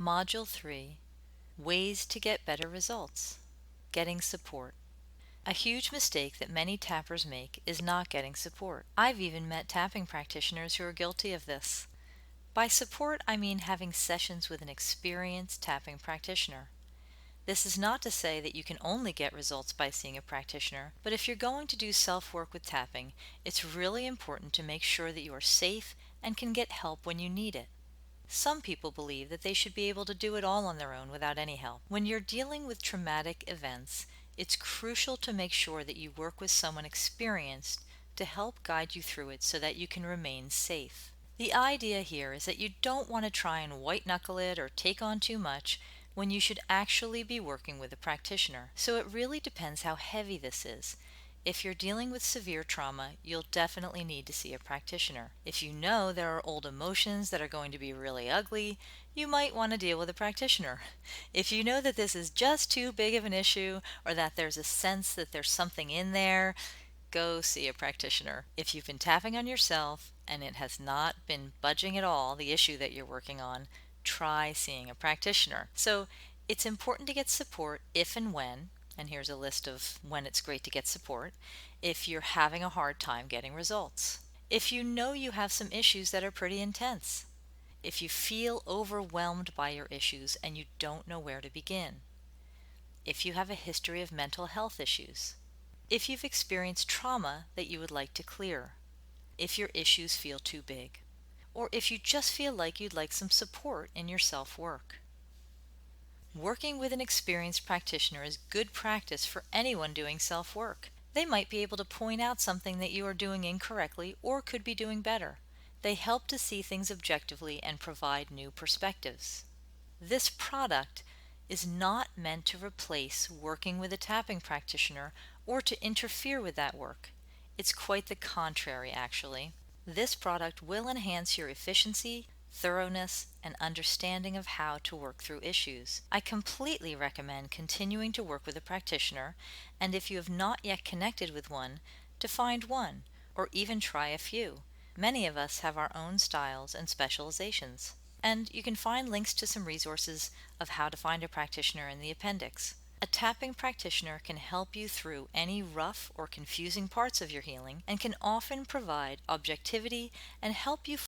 Module 3, Ways to Get Better Results. Getting Support. A huge mistake that many tappers make is not getting support. I've even met tapping practitioners who are guilty of this. By support, I mean having sessions with an experienced tapping practitioner. This is not to say that you can only get results by seeing a practitioner, but if you're going to do self-work with tapping, it's really important to make sure that you are safe and can get help when you need it. Some people believe that they should be able to do it all on their own without any help. When you're dealing with traumatic events, it's crucial to make sure that you work with someone experienced to help guide you through it so that you can remain safe. The idea here is that you don't want to try and white-knuckle it or take on too much when you should actually be working with a practitioner. So it really depends how heavy this is. If you're dealing with severe trauma, you'll definitely need to see a practitioner. If you know there are old emotions that are going to be really ugly, you might want to deal with a practitioner. If you know that this is just too big of an issue or that there's a sense that there's something in there, go see a practitioner. If you've been tapping on yourself and it has not been budging at all, the issue that you're working on, try seeing a practitioner. So it's important to get support if and when, and here's a list of when it's great to get support, if you're having a hard time getting results. If you know you have some issues that are pretty intense. If you feel overwhelmed by your issues and you don't know where to begin. If you have a history of mental health issues. If you've experienced trauma that you would like to clear. If your issues feel too big. Or if you just feel like you'd like some support in your self-work. Working with an experienced practitioner is good practice for anyone doing self-work. They might be able to point out something that you are doing incorrectly or could be doing better. They help to see things objectively and provide new perspectives. This product is not meant to replace working with a tapping practitioner or to interfere with that work. It's quite the contrary, actually. This product will enhance your efficiency, thoroughness, and understanding of how to work through issues. I completely recommend continuing to work with a practitioner, and if you have not yet connected with one, to find one, or even try a few. Many of us have our own styles and specializations. And you can find links to some resources of how to find a practitioner in the appendix. A tapping practitioner can help you through any rough or confusing parts of your healing and can often provide objectivity and help you